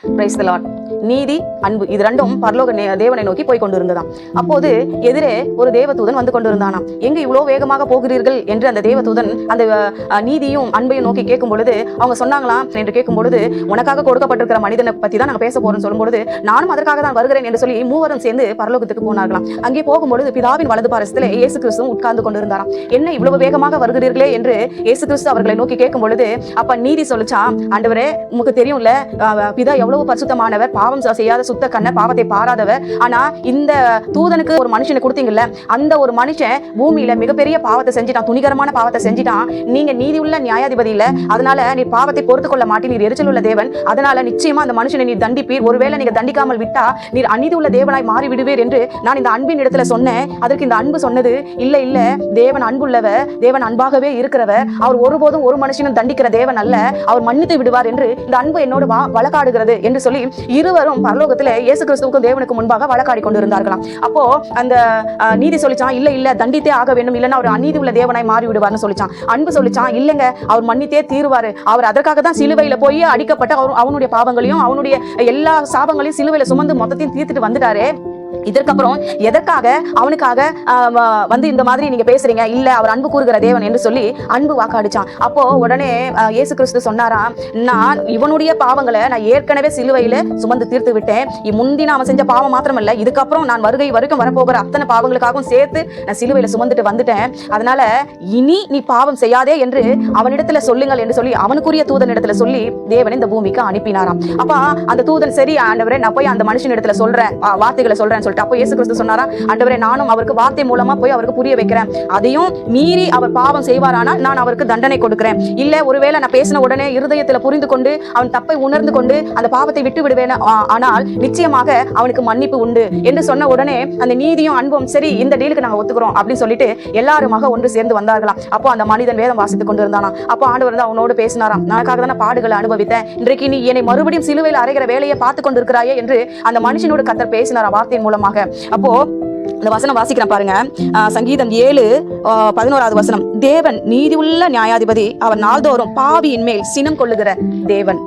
Praise the Lord. நீதி, அன்பு, இது ரெண்டும் பரலோக தேவனை நோக்கி போய் கொண்டு இருந்ததாம். அப்போது எதிரே ஒரு தேவதூதன் வந்து கொண்டிருந்தானாம். எங்க இவ்வளவு வேகமாக போகிறீர்கள் என்று அந்த தேவதூதன் அந்த நீதியும் அன்பையும் நோக்கி கேட்கும் பொழுது அவங்க சொன்னாங்களாம் என்று கேட்கும் பொழுது, உனக்காக கொடுக்கப்பட்டிருக்கிற மனிதனை பத்தி தான் நாங்க பேச போறோம்னு சொல்லும் பொழுது, நானும் அதற்காக தான் வருகிறேன் என்று சொல்லி மூவரும் சேர்ந்து பரலோகத்துக்கு போனார்களாம். அங்கே போகும்பொழுது பிதாவின் வலது பாரசத்திலே இயேசு கிறிஸ்து உட்கார்ந்து கொண்டிருந்தாராம். என்ன இவ்வளவு வேகமாக வருகிறீர்களே என்று இயேசு கிறிஸ்து அவர்களை நோக்கி கேட்கும் பொழுது, அப்ப நீதி சொல்லிச்சான், ஆண்டவரே உங்களுக்கு தெரியும்ல, பிதா எவ்வளவு பரிசுத்தமானவர், பாவம் செய்யாத சுத்த கண்ண, பாவத்தை பாராதவர். ஆனா இந்த தூதனுக்கு ஒரு மனுஷனை கொடுத்தீங்கல்ல, அந்த ஒரு மனுஷன் பூமியில மிகப்பெரிய பாவத்தை செஞ்சிட்டான், துணிகரமான பாவத்தை செஞ்சிட்டான். நீங்க நீதி உள்ள நியாயாதிபதி இல்ல, அதனால நீ பாவத்தை பொறுத்து கொள்ள மாட்டீர், நீர் எரிச்சல் உள்ள தேவன். அதனால நிச்சயமா அந்த மனுஷனை நீர் தண்டிப்பீர். ஒருவேளை நீங்க தண்டிக்காமல் விட்டா நீர் அநீதி உள்ள தேவனாய் மாறி விடுவீர் என்று நான் இந்த அன்பின் இடத்துல சொன்னேன். அதற்கு இந்த அன்பு சொன்னது, இல்ல இல்ல, தேவன் அன்புள்ளவர், தேவன் அன்பாகவே இருக்கிறவர், அவர் ஒருபோதும் ஒரு மனுஷனும் தண்டிக்கிற தேவன் அல்ல, அவர் மன்னித்து விடுவார் என்று இந்த அன்பு என்னோடு வழக்காடுகிறது என்று சொல்லி இருவரும் பரலோகத்துல இயேசு கிறிஸ்துவுக்கும் தேவனுக்கு முன்பாக வழக்காடி கொண்டு இருந்தார்களாம். அப்போ அந்த நீதி சொல்லிச்சான், இல்ல இல்ல, தண்டித்தே ஆக வேண்டும், இல்லைன்னா அவர் அநீதி உள்ள தேவனாய் மாறி விடுவார்னு சொல்லிச்சான். அன்பு சொல்லிச்சான், இல்லங்க, அவர் மன்னித்தே தீருவாரு, அவர் அதற்காக தான் சிலுவையில போய் அடிக்கப்பட்ட அவனுடைய பாவங்களையும் அவனுடைய எல்லா சாபங்களையும் சிலுவையில சுமந்து மொத்தத்தையும் தீர்த்துட்டு வந்துட்டாரு. இதற்கப்புறம் எதற்காக அவனுக்காக வந்து இந்த மாதிரி நீங்க பேசுறீங்க, இல்ல அவர் அன்பு கூறுகிற தேவன் என்று சொல்லி அன்பு வாக்காடிச்சான். அப்போ உடனே இயேசு கிறிஸ்து சொன்னாராம், நான் இவனுடைய பாவங்களை நான் ஏற்கனவே சிலுவையில சுமந்து தீர்த்து விட்டேன். முந்தின அவன் செஞ்ச பாவம் மாத்திரமல்ல, இதுக்கப்புறம் நான் வருகை வரைக்கும் வரப்போகிற அத்தனை பாவங்களுக்காகவும் சேர்த்து நான் சிலுவையில சுமந்துட்டு வந்துட்டேன். அதனால இனி நீ பாவம் செய்யாதே என்று அவனிடத்துல சொல்லுங்கள் என்று சொல்லி அவனுக்குரிய தூதன் இடத்துல சொல்லி தேவன் இந்த பூமிக்கு அனுப்பினாராம். அப்ப அந்த தூதன், சரி ஆண்டவரே, நான் போய் அந்த மனுஷன் இடத்துல சொல்றேன், வார்த்தைகளை சொல்றேன் சொல்லிட்டு, அப்போ இயேசு கிறிஸ்து சொன்னாரா, ஆண்டவரே, நானும் அவருக்கு வார்த்தை மூலமா போய் அவருக்கு புரிய வைக்கிறேன். அதையும் மீறி அவர் பாவம் செய்வாரானா நான் அவருக்கு தண்டனை கொடுக்கிறேன். இல்ல ஒருவேளை நான் பேசின உடனே இருதயத்துல புரிந்து கொண்டு அவன் தப்பை உணர்ந்து கொண்டு அந்த பாவத்தை விட்டு விடுவேன், ஆனால் நிச்சயமாக அவனுக்கு மன்னிப்பு உண்டு என்று சொன்ன உடனே அந்த நீதியும் அன்பும், சரி இந்த டீலுக்கு நாங்க ஒத்துக்கிறோம் அப்படின்னு சொல்லிட்டு எல்லாருமாக ஒன்று சேர்ந்து வந்தார்களாம். அப்போ அந்த மனிதன் வேதம் வாசித்துக் கொண்டு இருந்தானா. அப்போ ஆண்டவர் வந்து அவனோடு பேசினாராம், நானுக்காக தானே பாடுகளை அனுபவித்தேன், இன்றைக்கு நீ என்னை மறுபடியும் சிலுவையில் அறைகிற வேலையை பார்த்து கொண்டிருக்கிறாயே என்று அந்த மனுஷனோடு கர்த்தர் பேசினாராம் வார்த்தையின் மூலமாக. அப்போ இந்த வசனம் வாசிக்கிறேன் பாருங்க. சங்கீதம் 7:11 வசனம், தேவன் நீதி உள்ள நியாயாதிபதி, அவர் நாள்தோறும் பாவியின் மேல் சினம் கொள்ளுகிற தேவன்.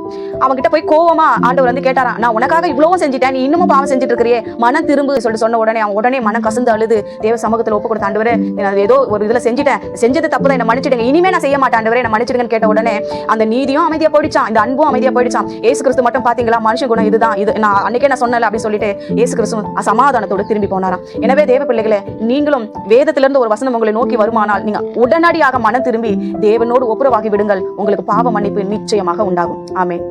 அவன்கிட்ட போய் கோவமா ஆண்டவர் வந்து கேட்டாராம், நான் உனக்காக இவ்வளவும் செஞ்சுட்டேன், நீ இன்னமும் பாவம் செஞ்சுட்டு இருக்கிறியே, மனம் திரும்பு சொல்லிட்டு சொன்ன உடனே அவன் உடனே மனம் கசந்து அழுது தேவ சமூகத்தில் ஒப்பு கொடுத்த, ஆண்டவரே, நான் ஏதோ ஒரு இதுல செஞ்சுட்டேன், செஞ்சது தப்பு தான், என்ன மன்னிச்சிடுங்க, இனிமே நான் செய்ய மாட்டேன் ஆண்டவரே, என்ன மன்னிச்சிடுங்கன்னு கேட்ட உடனே அந்த நீதியும் அமைதியா போயிடுச்சான், இந்த அன்பும் அமைதியா போயிடுச்சான். இயேசு கிறிஸ்து மட்டும் பாத்தீங்களா, மனுஷன் குணம் இதுதான், இது நான் அன்னைக்கே நான் சொன்னல அப்படின்னு சொல்லிட்டு இயேசு கிறிஸ்து சமாதானத்தோடு திரும்பி போனாராம். எனவே தேவ பிள்ளைகளே, நீங்களும் வேதத்திலிருந்து ஒரு வசனம் உங்களை நோக்கி வருமானால் நீங்க உடனடியாக மனம் திரும்பி தேவனோடு ஒப்புரவாகி விடுங்கள். உங்களுக்கு பாவ மன்னிப்பு நிச்சயமாக உண்டாகும். ஆமென்.